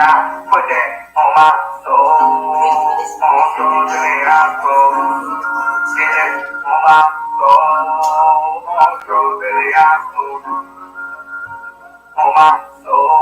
I put that on my soul. On drugs and alcohol. Get that on my soul. On drugs and alcohol. On my soul.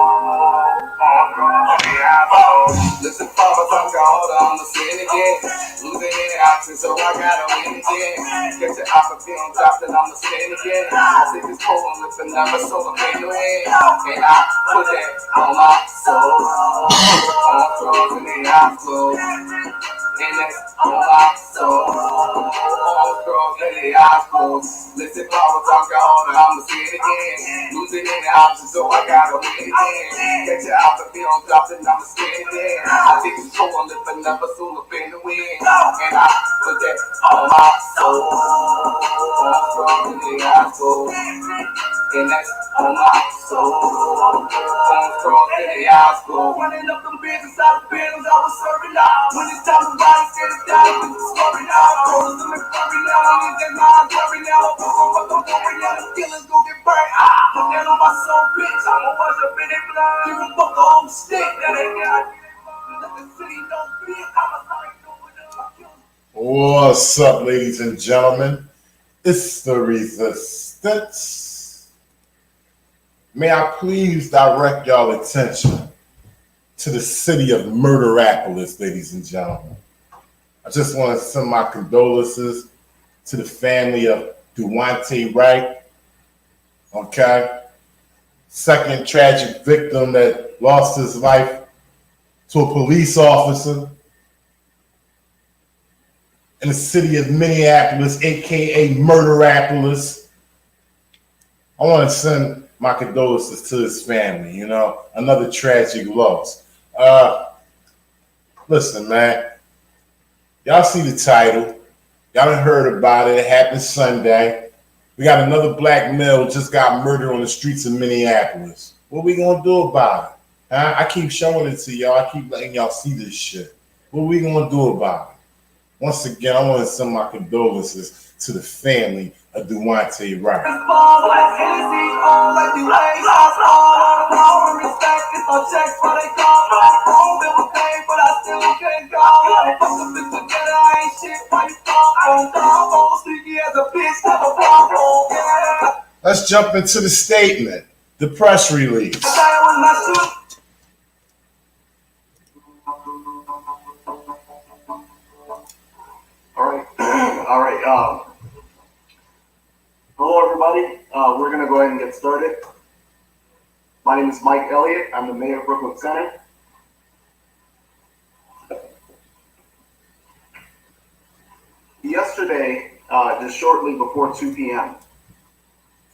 On drugs and alcohol. Listen, Papa, talk harder, I'ma say it again. Losing any options, so I gotta win again. Get the opportunity on top, then I'ma say it again. I say this poem with another soul, I'm in the wind. And I put that on my soul. On drugs and the alcohol. And that's on my soul. On drugs and the alcohol. Listen, Papa, talk harder, I'ma say it again. Losing any options, so I gotta win again. Get your opportunity on top, then I'ma say it again. I take control, I'm living never soon up in the wind. And I put that on my soul. On drugs and the alcohol. And that's on my soul. On drugs and the alcohol. Running up them business out of business, I was serving out. When it's time to ride, instead of dying, we was swerving out. Rollers in the curry now, I need that line curry now. I'm going now, the feelings gon' get burnt out. Put that on my soul, bitch. I'ma wash up in it blood. Give them both the whole stick. That ain't got let the city don't fit. I'm a sorry doing it. What's up, ladies and gentlemen? It's the Resistance. May I please direct y'all attention to the city of Murderapolis, ladies and gentlemen. I just want to send my condolences to the family of Duante Wright. Okay? Second tragic victim that lost his life to a police officer in the city of Minneapolis, aka Murderapolis. I want to send my condolences to his family, you know, another tragic loss. Listen, man, y'all see the title. Y'all done heard about it. It happened Sunday. We got another black male just got murdered on the streets of Minneapolis. What we gonna do about it? Huh? I keep showing it to y'all. I keep letting y'all see this shit. What we gonna do about it? Once again, I want to send my condolences to the family of Duante Wright. Let's jump into the statement, the press release. All right. Hello, everybody. We're going to go ahead and get started. My name is Mike Elliott. I'm the mayor of Brooklyn Center. Yesterday, just shortly before 2 p.m.,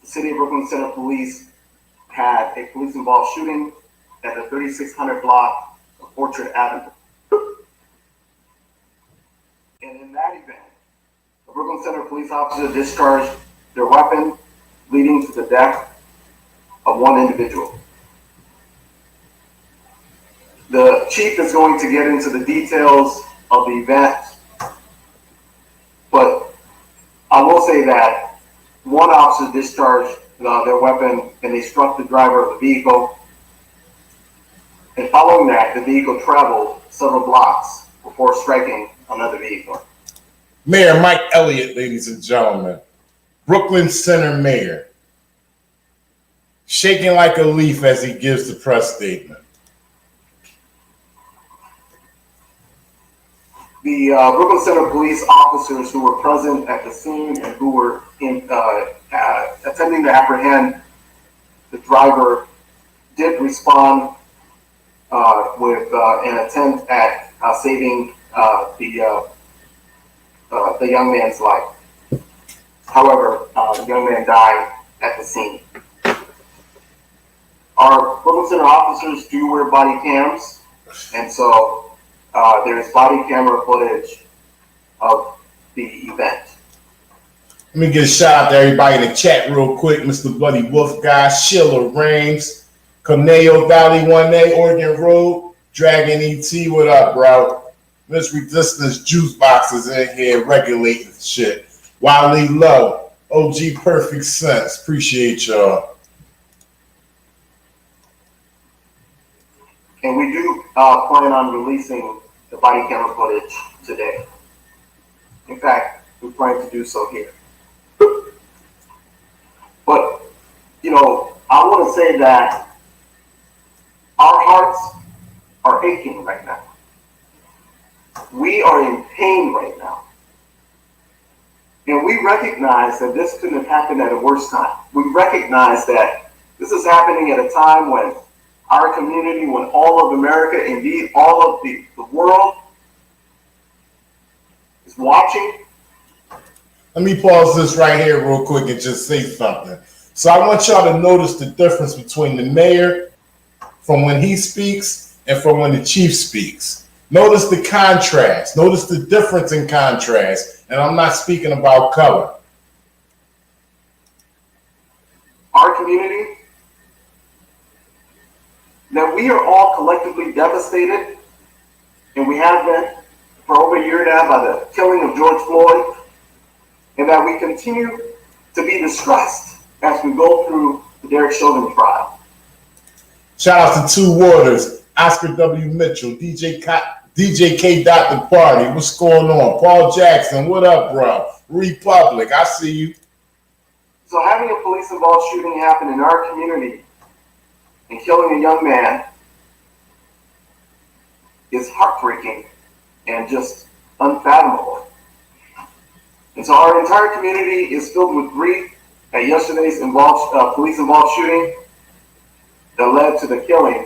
the City of Brooklyn Center Police had a police-involved shooting at the 3600 block of Orchard Avenue. And in that event, the Brooklyn Center police officer discharged their weapon, leading to the death of one individual. The chief is going to get into the details of the event, but I will say that one officer discharged their weapon and they struck the driver of the vehicle. And following that, the vehicle traveled several blocks before striking another vehicle. Mayor Mike Elliott, ladies and gentlemen, Brooklyn Center Mayor, shaking like a leaf as he gives the press statement. The Brooklyn Center police officers who were present at the scene and who were attempting to apprehend the driver did respond with an attempt at saving the young man's life. However, the young man died at the scene. Our Brooklyn Center officers do wear body cams, and so there's body camera footage of the event. Let me get a shout out to everybody in the chat real quick. Mr. Bloody Wolf Guy, Sheila Rames, Corneo Valley 1A, Oregon Road, Dragon ET, what up, bro? Miss Resistance Juice Boxes in here regulating shit. Wiley Low, OG Perfect Sense, appreciate y'all. And we do plan on releasing the body camera footage today. In fact, we plan to do so here. But, you know, I want to say that our hearts are aching right now. We are in pain right now. And we recognize that this couldn't have happened at a worse time. We recognize that this is happening at a time when our community, when all of America, indeed all of the world, is watching. Let me pause this right here real quick and just say something. So I want y'all to notice the difference between the mayor from when he speaks and from when the chief speaks. Notice the contrast. Notice the difference in contrast. And I'm not speaking about color. Our community, that we are all collectively devastated, and we have been for over a year now by the killing of George Floyd, and that we continue to be distressed as we go through the Derek Chauvin trial. Shout out to Two Waters, Oscar W. Mitchell, DJ K. Dot the Party. What's going on? Paul Jackson, what up, bro? Republic, I see you. So having a police-involved shooting happen in our community and killing a young man is heartbreaking and just unfathomable. And so our entire community is filled with grief at yesterday's police-involved shooting that led to the killing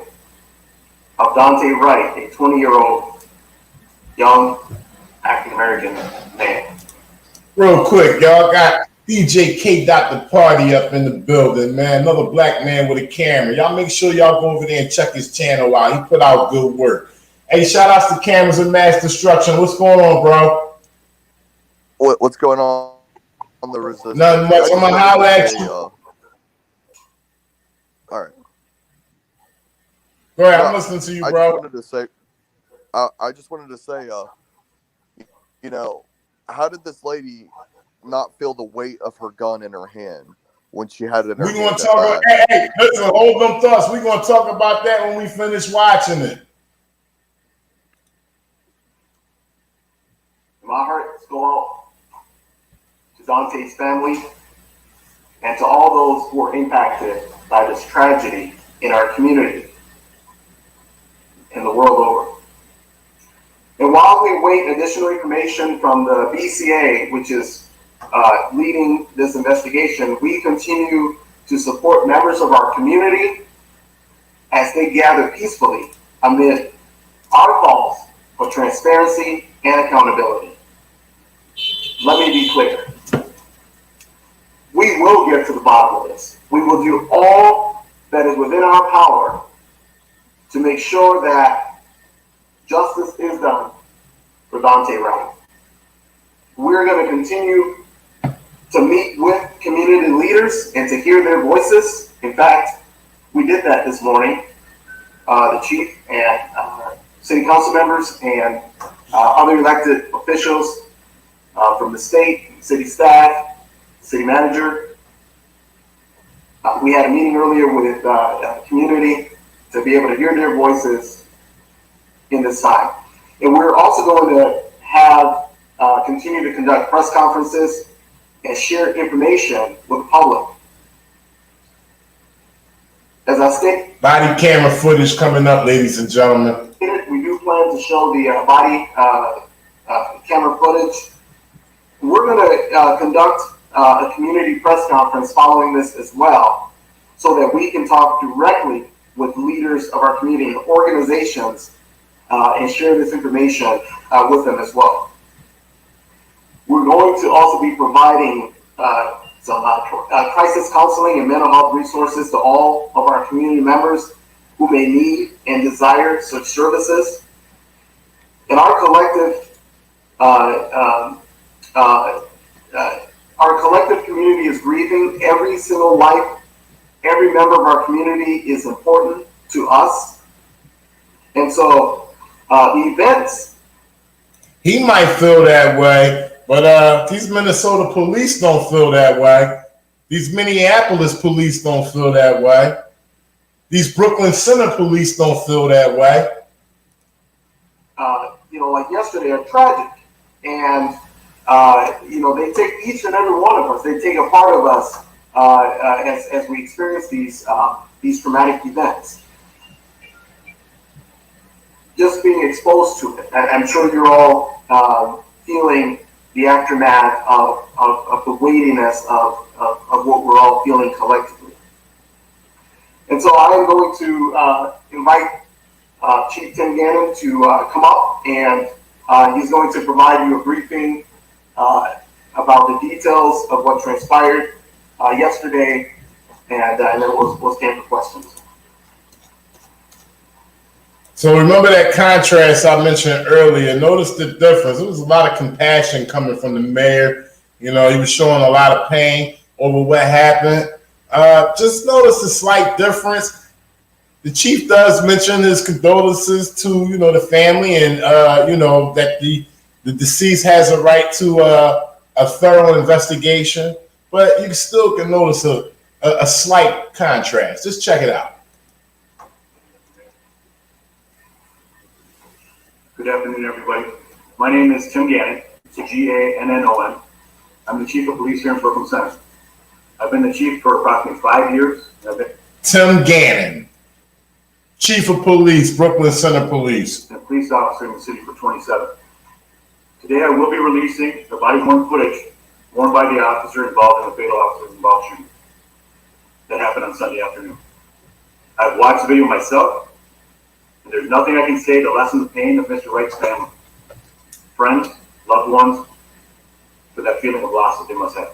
of Duante Wright, a 20-year-old young African-American man. Real quick, y'all got DJ K. Dot the Party up in the building, man. Another black man with a camera. Y'all make sure y'all go over there and check his channel out. He put out good work. Hey, shout outs to Cameras and Mass Destruction. What's going on, bro? What's going on the resistance? Nothing much. I'm going to holler at you. All right. Go ahead. I'm listening to you, bro. I just wanted to say, you know, how did this lady not feel the weight of her gun in her hand when she had it in her hand? We're going to talk about, hey, listen, hold them thoughts. We're going to talk about that when we finish watching it. My hearts go out to Dante's family and to all those who are impacted by this tragedy in our community and the world over. And while we await additional information from the BCA, which is leading this investigation, we continue to support members of our community as they gather peacefully amid our calls for transparency and accountability. Let me be clear. We will get to the bottom of this. We will do all that is within our power to make sure that justice is done for Duante Wright. We're going to continue to meet with community leaders and to hear their voices. In fact, we did that this morning. The chief and city council members and other elected officials from the state, city staff, city manager. We had a meeting earlier with community to be able to hear their voices in this time. And we're also going to have continue to conduct press conferences and share information with the public. As I stated, body camera footage coming up, ladies and gentlemen. We do plan to show the body camera footage. We're going to conduct a community press conference following this as well, so that we can talk directly with leaders of our community and organizations and share this information with them as well. We're going to also be providing some crisis counseling and mental health resources to all of our community members who may need and desire such services. And our collective community is grieving. Every single life, every member of our community is important to us. And so the events. He might feel that way, but these Minnesota police don't feel that way. These Minneapolis police don't feel that way. These Brooklyn Center police don't feel that way. Like yesterday, a tragic, and they take each and every one of us. They take a part of us as we experience these traumatic events. Just being exposed to it, I'm sure you're all feeling the aftermath of the weightiness of what we're all feeling collectively. And so I am going to invite Chief Tim Gannon to come up, and he's going to provide you a briefing about the details of what transpired yesterday, and then we'll stand for questions. So remember that contrast I mentioned earlier. Notice the difference. There was a lot of compassion coming from the mayor. He was showing a lot of pain over what happened. Just notice the slight difference. The chief does mention his condolences to, the family, and, that the deceased has a right to a thorough investigation. But you still can notice a slight contrast. Just check it out. Good afternoon, everybody. My name is Tim Gannon. It's a Gannon. I'm the chief of police here in Brooklyn Center. I've been the chief for approximately 5 years. Tim Gannon, chief of police, Brooklyn Center Police. And a police officer in the city for 27. Today, I will be releasing the body-worn footage worn by the officer involved in the fatal officer-involved shooting that happened on Sunday afternoon. I've watched the video myself, and there's nothing I can say to lessen the pain of Mr. Wright's family, friends, loved ones, for that feeling of loss that they must have.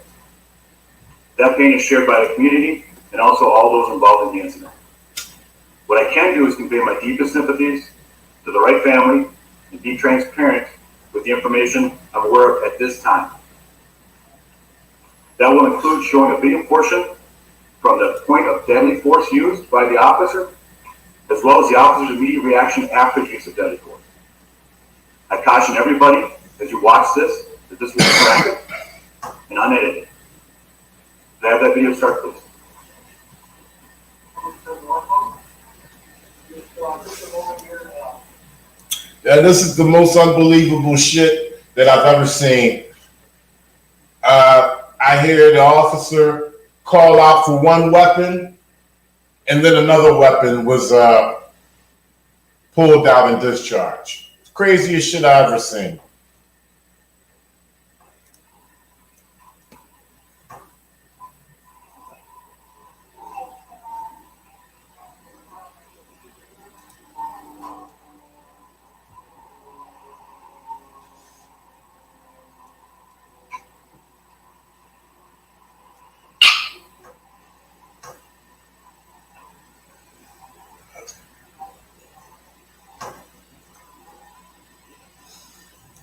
That pain is shared by the community and also all those involved in the incident. What I can do is convey my deepest sympathies to the Wright family and be transparent with the information I'm aware of at this time. That will include showing a video portion from the point of deadly force used by the officer, as well as the officer's immediate reaction after the use of deadly force. I caution everybody as you watch this that this will be graphic and unedited. Can I have that video start, please? Yeah, this is the most unbelievable shit that I've ever seen. I hear the officer call out for one weapon, and then another weapon was pulled out and discharged. It's the craziest shit I've ever seen.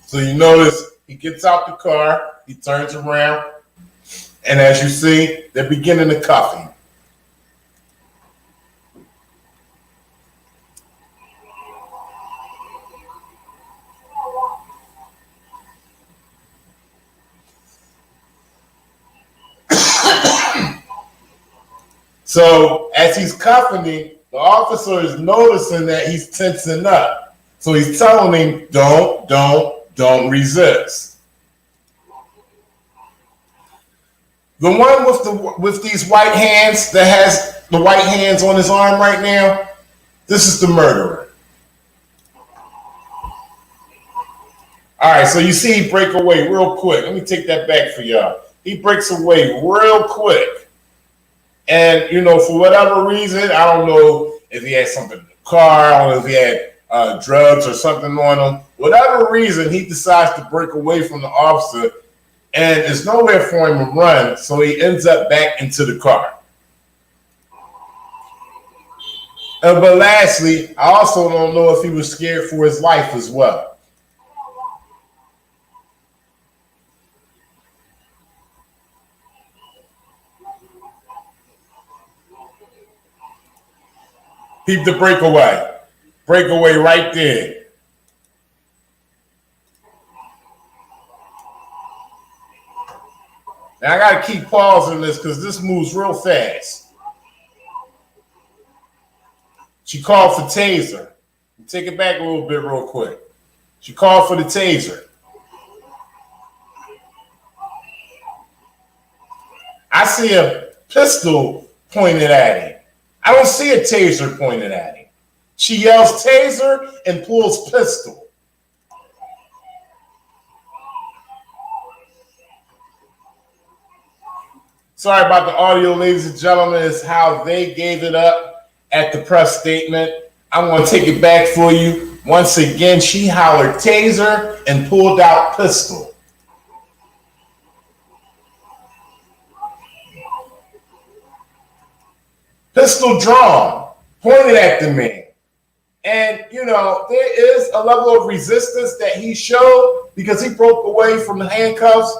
So you notice he gets out the car, he turns around, and as you see, they're beginning to cuff him. So as he's cuffing him, the officer is noticing that he's tensing up. So he's telling him, don't resist. The one with these white hands that has the white hands on his arm right now, this is the murderer. All right, so you see he break away real quick. Let me take that back for y'all. He breaks away real quick. And, for whatever reason, I don't know if he had something in the car, I don't know if he had drugs or something on him. Whatever reason, he decides to break away from the officer, and there's nowhere for him to run, so he ends up back into the car. But lastly, I also don't know if he was scared for his life as well. Peep the breakaway. Breakaway right there. Now I gotta keep pausing this because this moves real fast. She called for taser. Take it back a little bit real quick. She called for the taser. I see a pistol pointed at him. I don't see a taser pointed at him. She yells taser and pulls pistol. Sorry about the audio, ladies and gentlemen. It's how they gave it up at the press statement. I'm going to take it back for you. Once again, she hollered taser and pulled out pistol. Pistol drawn, pointed at the man. And, you know, there is a level of resistance that he showed because he broke away from the handcuffs.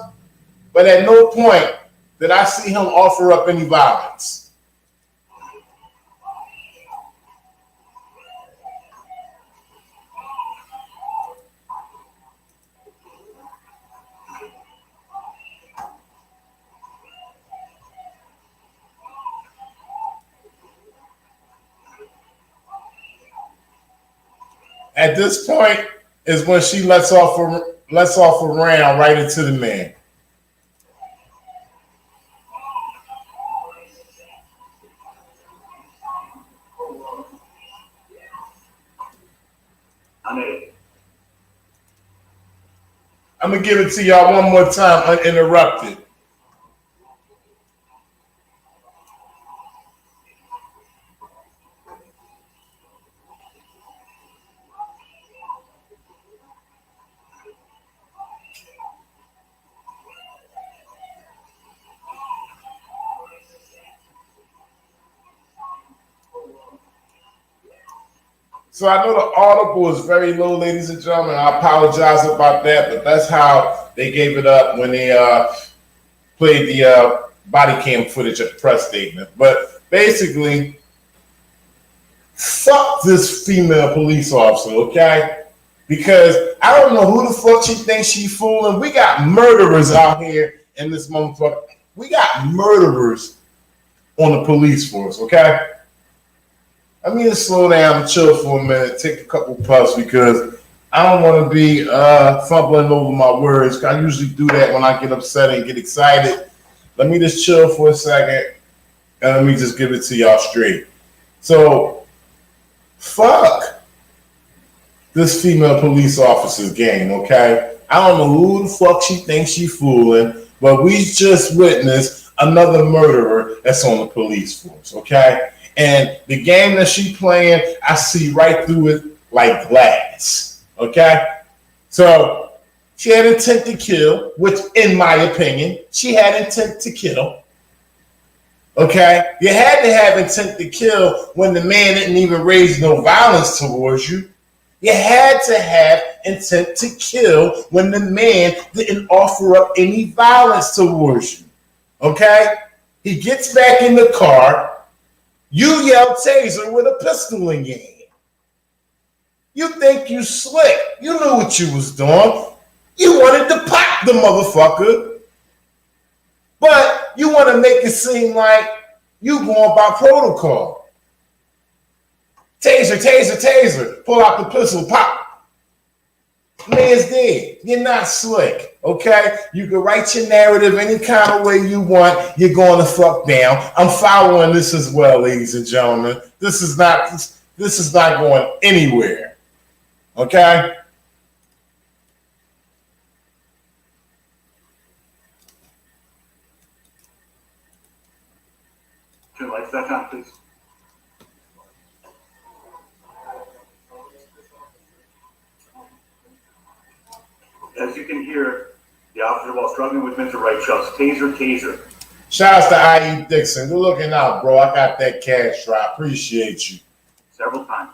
But at no point did I see him offer up any violence. At this point is when she lets off a round right into the man. I'm gonna give it to y'all one more time, uninterrupted. So I know the audible is very low, ladies and gentlemen. I apologize about that, but that's how they gave it up when they played the body cam footage at the press statement. But basically, fuck this female police officer, okay? Because I don't know who the fuck she thinks she fooling. We got murderers out here in this motherfucker. We got murderers on the police force, okay? I mean to slow down and chill for a minute, take a couple puffs because I don't want to be fumbling over my words. I usually do that when I get upset and get excited. Let me just chill for a second and let me just give it to y'all straight. So, fuck this female police officer's game, okay? I don't know who the fuck she thinks she fooling, but we just witnessed another murderer that's on the police force, okay? And the game that she playing, I see right through it like glass, okay? So she had intent to kill, which in my opinion, she had intent to kill, okay? You had to have intent to kill when the man didn't even raise no violence towards you. You had to have intent to kill when the man didn't offer up any violence towards you, okay? He gets back in the car. You yell taser with a pistol in your hand. You think you slick. You knew what you was doing. You wanted to pop the motherfucker. But you want to make it seem like you going by protocol. Taser, taser, taser. Pull out the pistol, pop. Man's dead. You're not slick, okay? You can write your narrative any kind of way you want. You're going to fuck down. I'm following this as well, ladies and gentlemen. This is not going anywhere, okay? Turn lights back on, please. As you can hear, the officer, while struggling with Mr. Wright, shouts, taser, taser. Shout out to IE Dixon. Good looking out, bro. I got that cash right. Appreciate you. Several times.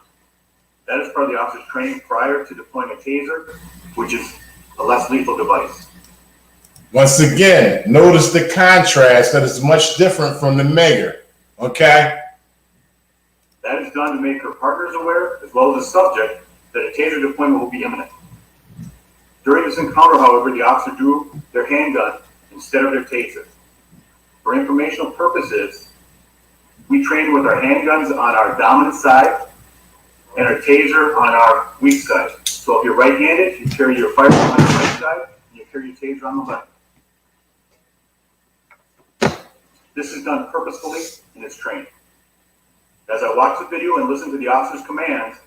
That is part of the officer's training prior to deploying a taser, which is a less lethal device. Once again, notice the contrast that is much different from the mayor, okay? That is done to make her partners aware, as well as the subject, that a taser deployment will be imminent. During this encounter, however, the officer drew their handgun instead of their taser. For informational purposes, we train with our handguns on our dominant side and our taser on our weak side. So if you're right-handed, you carry your firearm on the right side, and you carry your taser on the left. This is done purposefully and it's trained. As I watch the video and listen to the officer's commands,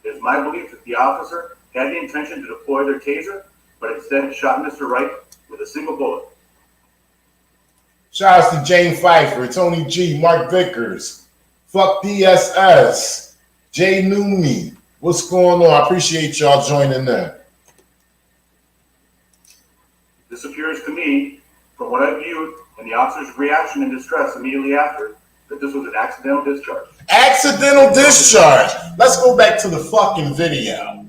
it is my belief that the officer had the intention to deploy their taser, but instead shot Mr. Wright with a single bullet. Shout out to Jane Pfeiffer, Tony G, Mark Vickers, Fuck DSS, Jay Newme. What's going on? I appreciate y'all joining in. This appears to me, from what I viewed and the officer's reaction and distress immediately after, that this was an accidental discharge. Accidental discharge. Let's go back to the fucking video.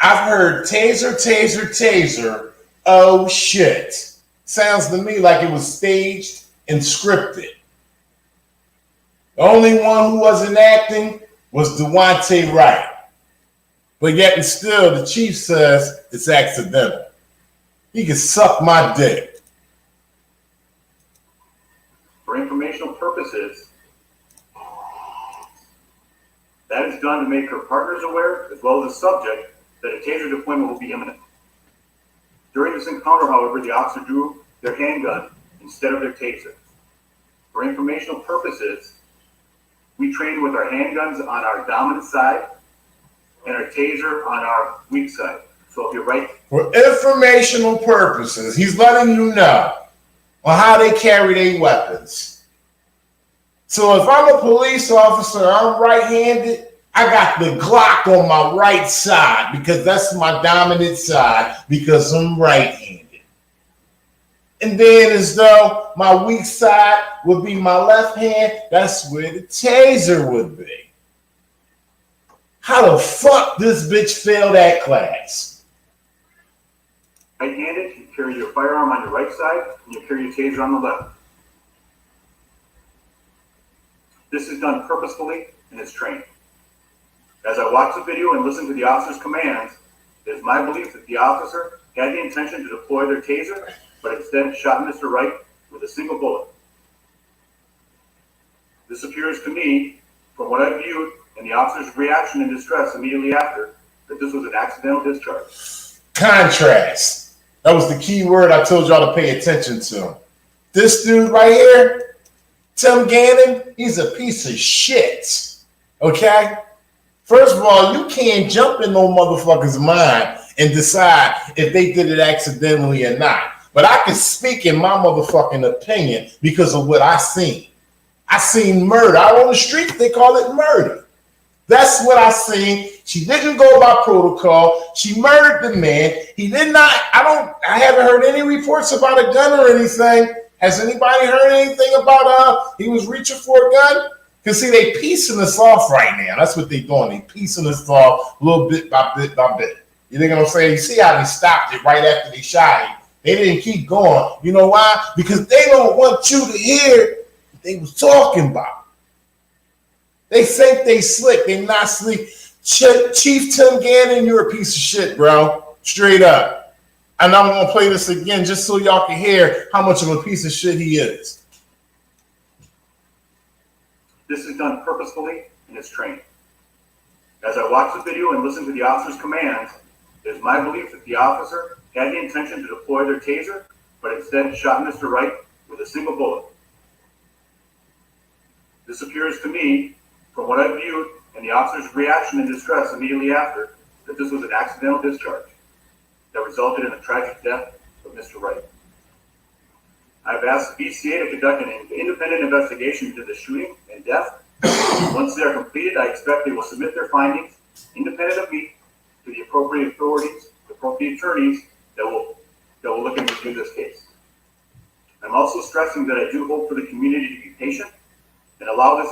I've heard taser, taser, taser. Oh shit. Sounds to me like it was staged and scripted. The only one who wasn't acting was Duante Wright. But yet and still, the chief says it's accidental. He can suck my dick. For informational purposes, that is done to make her partners aware, as well as the subject, that a taser deployment will be imminent. During this encounter, however, the officer drew their handgun instead of their taser. For informational purposes, we train with our handguns on our dominant side and our taser on our weak side. So if you're right. For informational purposes, he's letting you know on how they carry their weapons. So if I'm a police officer, I'm right-handed, I got the Glock on my right side because that's my dominant side because I'm right-handed. And then as though my weak side would be my left hand, that's where the taser would be. How the fuck this bitch fail that class? Right-handed, you carry your firearm on your right side and you carry your taser on the left. This is done purposefully and it's trained. As I watch the video and listen to the officer's commands, it is my belief that the officer had the intention to deploy their taser, but instead shot Mr. Wright with a single bullet. This appears to me, from what I viewed and the officer's reaction and distress immediately after, that this was an accidental discharge. Contrast. That was the key word I told y'all to pay attention to. This dude right here, Tim Gannon, he's a piece of shit. Okay? First of all, you can't jump in no motherfucker's mind and decide if they did it accidentally or not. But I can speak in my motherfucking opinion because of what I seen. I seen murder. Out on the street, they call it murder. That's what I seen. She didn't go by protocol. She murdered the man. He did not, I haven't heard any reports about a gun or anything. Has anybody heard anything about he was reaching for a gun? Because, see, they piecing us off right now. That's what they're doing. They piecing us off little bit by bit by bit. You know what I'm saying? You see how they stopped it right after they shot him. They didn't keep going. You know why? Because they don't want you to hear what they was talking about. They think they slick. They not slick. Chief Tim Gannon, you're a piece of shit, bro. Straight up. And I'm going to play this again just so y'all can hear how much of a piece of shit he is. This is done purposefully and it's trained. As I watch the video and listen to the officer's commands, it is my belief that the officer had the intention to deploy their taser, but instead shot Mr. Wright with a single bullet. This appears to me, from what I viewed and the officer's reaction and distress immediately after, that this was an accidental discharge that resulted in the tragic death of Mr. Wright. I've asked the BCA to conduct an independent investigation into the shooting and death. Once they are completed, I expect they will submit their findings, independent of me, to the appropriate authorities, the appropriate attorneys that will look and review this case. I'm also stressing that I do hope for the community to be patient and allow this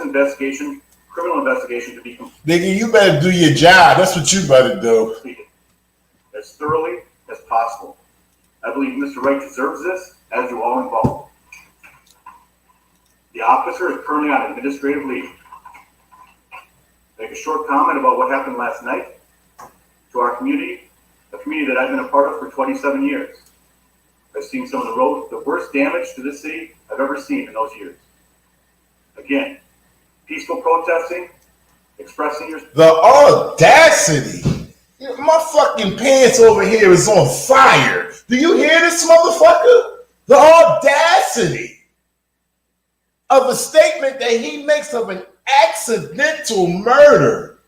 criminal investigation, to be completed. Nigga, you better do your job. That's what you better do. As thoroughly as possible. I believe Mr. Wright deserves this, as do all involved. The officer is currently on administrative leave. Make a short comment about what happened last night to our community, a community that I've been a part of for 27 years. I've seen some of the worst damage to this city I've ever seen in those years. Again, peaceful protesting, expressing your... The audacity! My fucking pants over here is on fire. Do you hear this, motherfucker? The audacity of a statement that he makes of an accidental murder.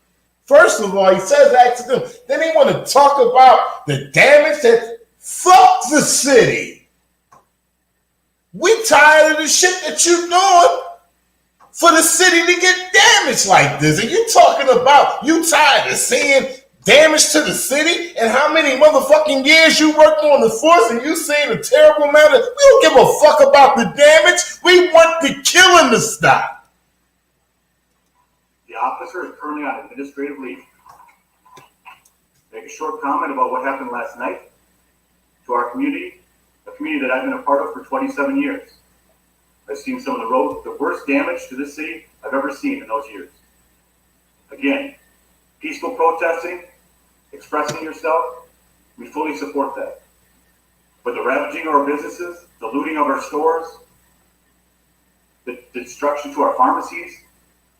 First of all, he says accidental. Then he want to talk about the damage that fuck the city. We tired of the shit that you doing for the city to get damaged like this. And you talking about you tired of seeing damage to the city and how many motherfucking years you worked on the force and you seen a terrible amount of... We don't give a fuck about the damage. We want the killing to stop. The officer is currently on administrative leave. Make a short comment about what happened last night to our community, a community that I've been a part of for 27 years. I've seen some of the worst damage to this city I've ever seen in those years. Again, peaceful protesting, expressing yourself, we fully support that. But the ravaging of our businesses, the looting of our stores, the destruction to our pharmacies,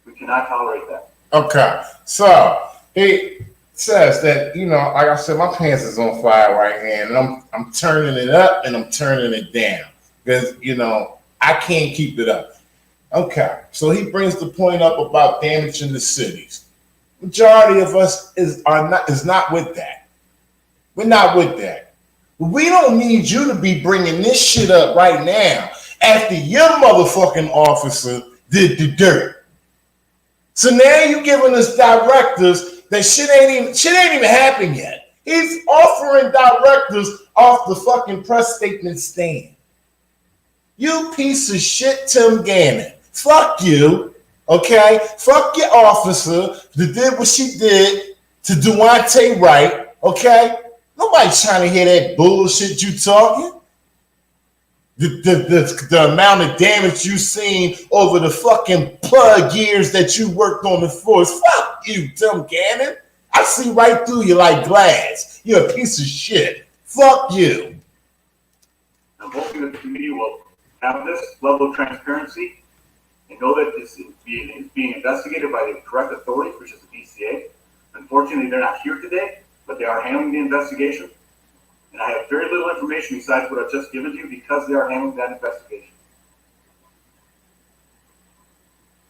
we cannot tolerate that. Okay, so he says that, you know, like I said, my pants is on fire right here, and I'm turning it up and I'm turning it down because, you know, I can't keep it up. Okay, so he brings the point up about damaging the cities. Majority of us is not with that. We're not with that. We don't need you to be bringing this shit up right now after your motherfucking officer did the dirt. So now you giving us directives that shit ain't even happened yet. He's offering directives off the fucking press statement stand. You piece of shit, Tim Gannon. Fuck you, okay? Fuck your officer that did what she did to Duante Wright, okay? Nobody's trying to hear that bullshit you talking. The amount of damage you seen over the fucking plug years that you worked on the force. Fuck you, Tim Gannon. I see right through you like glass. You're a piece of shit. Fuck you. I'm hoping that the committee will have this level of transparency and know that this is being investigated by the correct authorities, which is the DCA. Unfortunately, they're not here today, but they are handling the investigation. And I have very little information besides what I've just given to you because they are handling that investigation.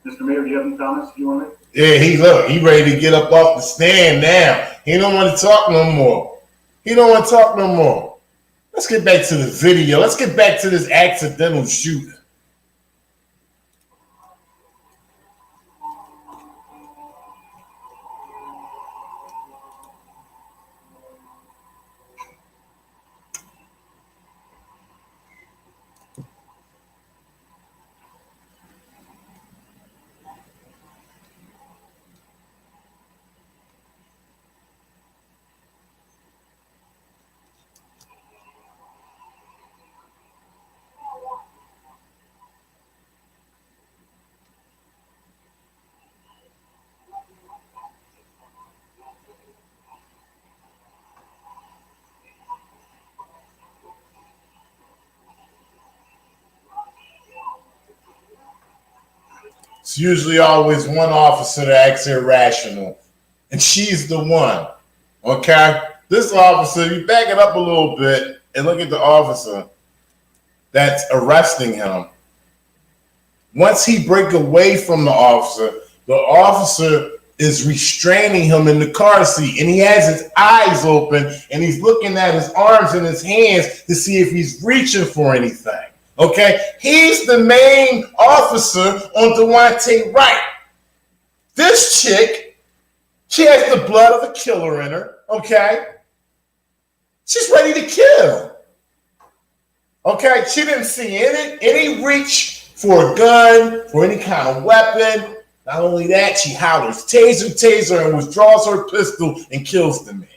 Mr. Mayor, do you have any comments you want to make? Yeah, he ready to get up off the stand now. He don't want to talk no more. Let's get back to the video. Let's get back to this accidental shooting. It's usually always one officer that acts irrational, and she's the one, okay? This officer, you back it up a little bit and look at the officer that's arresting him. Once he break away from the officer is restraining him in the car seat, and he has his eyes open, and he's looking at his arms and his hands to see if he's reaching for anything. Okay, he's the main officer on Duante Wright. This chick, she has the blood of a killer in her. Okay, she's ready to kill. Okay, she didn't see any reach for a gun, for any kind of weapon. Not only that, she hollers taser, and withdraws her pistol and kills the man.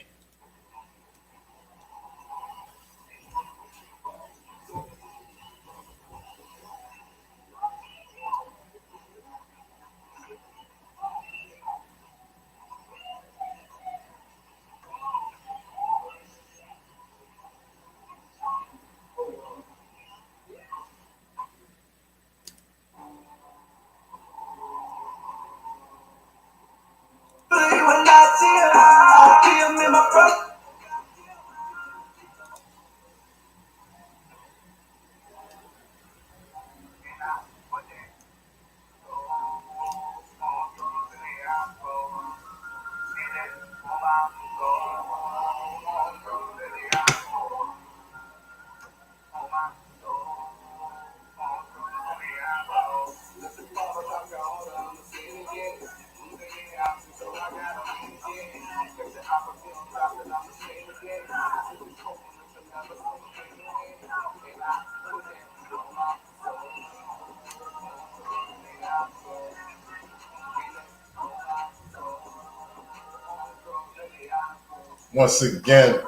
Once again,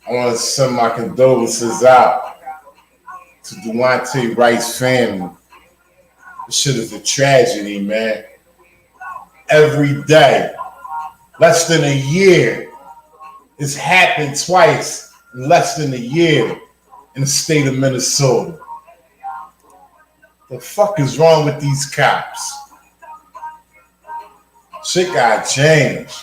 I want to send my condolences out to Duante Wright's family. This shit is a tragedy, man. Every day, less than a year, it's happened twice in less than a year in the state of Minnesota. The fuck is wrong with these cops? Shit got changed.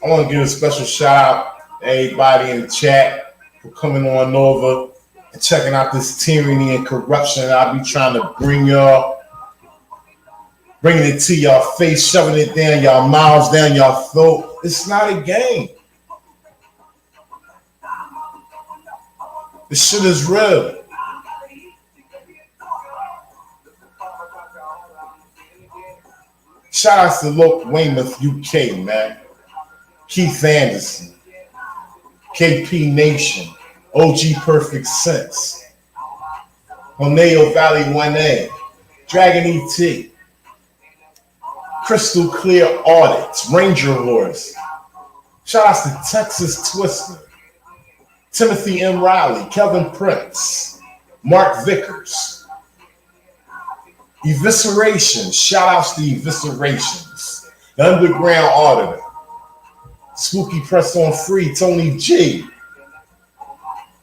I want to give a special shout out to everybody in the chat for coming on over and checking out this tyranny and corruption that I'll be trying to bring y'all. Bringing it to y'all face, shoving it down y'all mouths, down y'all throat. It's not a game. This shit is real. Shout out to Loke Weymouth, UK, man. Keith Anderson, KP Nation, OG Perfect Sense, Honeo Valley 1A, Dragon ET, Crystal Clear Audits, Ranger Horse. Shout out to Texas Twister, Timothy M. Riley, Kevin Prince, Mark Vickers. Evisceration, shout outs to Eviscerations, The Underground Auditor, Spooky Press on Free, Tony G.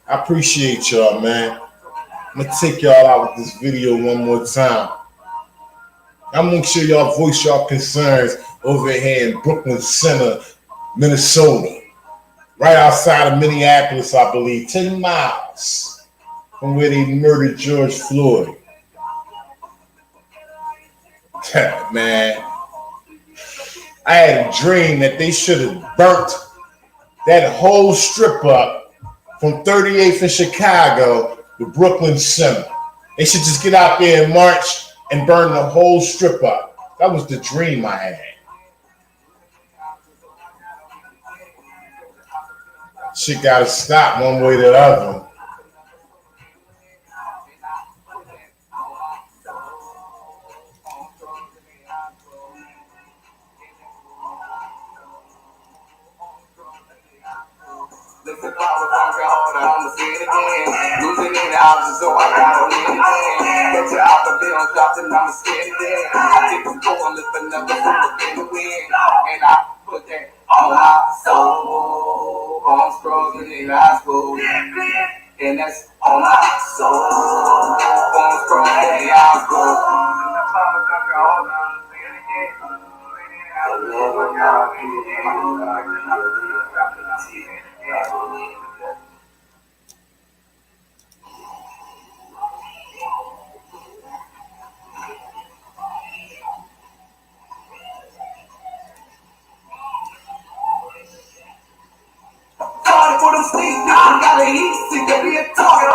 I appreciate y'all, man. I'm gonna take y'all out with this video one more time. I'm gonna make sure y'all voice y'all concerns over here in Brooklyn Center, Minnesota, right outside of Minneapolis, I believe, 10 miles from where they murdered George Floyd. Man, I had a dream that they should have burnt that whole strip up from 38th in Chicago to Brooklyn Center. They should just get out there and march and burn the whole strip up. That was the dream I had. Shit gotta stop one way or the other. Listen, power, conquer harder, I'ma say it again. Losing in the options, so I gotta win again. Get your oppa bill dropped and I'ma spin again. I take the score and lift another foot in the wind. And I put that on my soul. I'm struggling in high school. And that's on my soul. I'm struggling in high school. Power, conquer harder, I'ma say it again. For them sneak, I gotta eat, see, they be a target.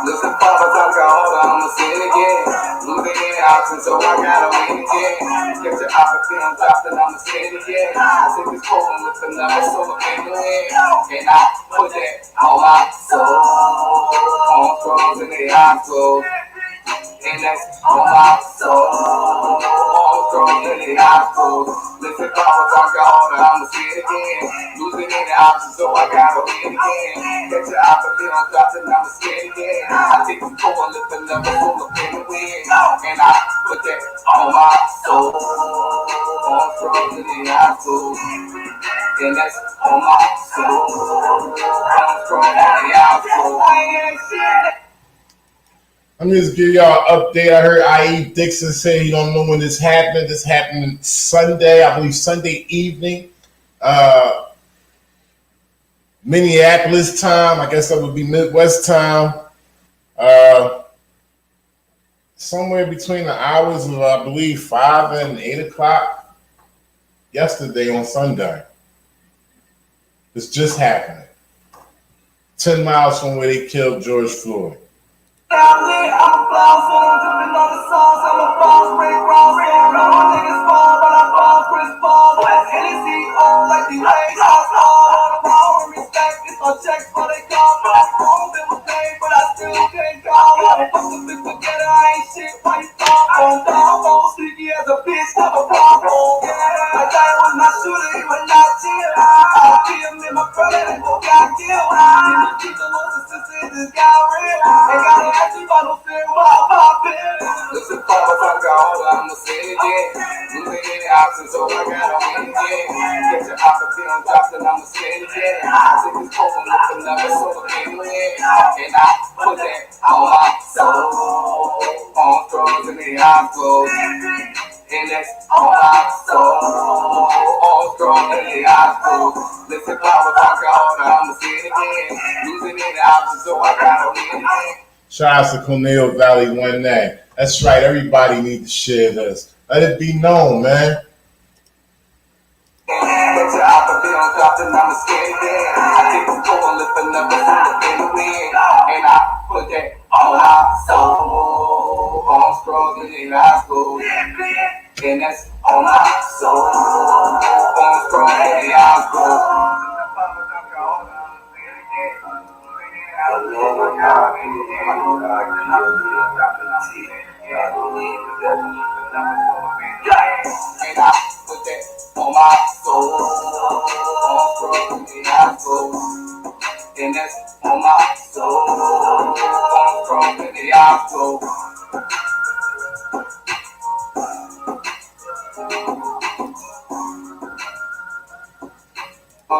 Listen, Papa, talk harder, I'ma say it again. Losing any options, so I gotta win again. Get your opportunity, dropped and I'ma say it again. I take this cold and lift another soul in the wind. And I put that on my soul. On thrones in the hospital. And that's on my soul. On thrones in the hospital. Listen, Papa, talk harder, I'ma say it again. Losing any options, so I gotta win again. Get your opportunity, dropped and I'ma say it again. I take this cold and lift another soul in the wind. And I put that on my soul. On thrones in the hospital. And that's on my soul. On thrones in the hospital. Let me just give y'all an update. I heard I.E. Dixon say he don't know when this happened. This happened Sunday, I believe Sunday evening. Minneapolis time. I guess that would be Midwest time. Somewhere between the hours of, I believe, 5 and 8 o'clock yesterday on Sunday. This just happened. 10 miles from where they killed George Floyd. I'm lit, I'm a flower, so I'm dripping on the sauce. I'm a boss, break raw, so no one niggas fall, but I fall, Chris Paul. Hennessy on like the waves, I saw all the power and respect. It's my checks for they call, but I'm home, it was paid, but I still can't call. Fuck the bitch together, I ain't shit, why you fall? On down, on sleepy as a bitch, have a problem. I died with My shooter, he would not chill. I see him and my brother, they both got killed. And the teacher was a sister, this got real. They got an action, but no fear, while poppin'. Listen, Papa, I got older, I'ma say it again. Losing any options, so I gotta win again. Get your opportunity on top, then I'ma say it again. I take this cold and look another, so I can win. And I put that on my soul. On drugs and the eyes closed. And that's on my soul. On drugs and the eyes closed. Listen, Papa, I got older, I'ma say it again. Losing any options, so I gotta win again. Shout out to Cornell Valley 1-9. That's right, everybody needs to share this. Let it be known, man. Get your opportunity on top, then I'ma scan again. I take this goal and lift another foot in the wind. And I put that on my soul. On strong in the high school. And that's on my soul. On strong in the high school. And I put that on my soul. On strong in the high school. And that's on my soul. On strong in the high school.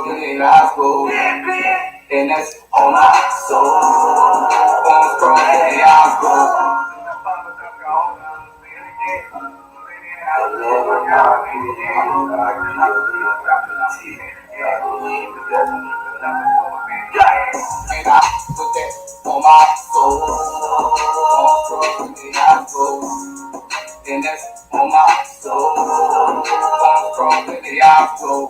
In high school, and that's on my soul. On strong in high school. And I put that on my soul. On strong in high school, and that's on my soul. On strong in high school.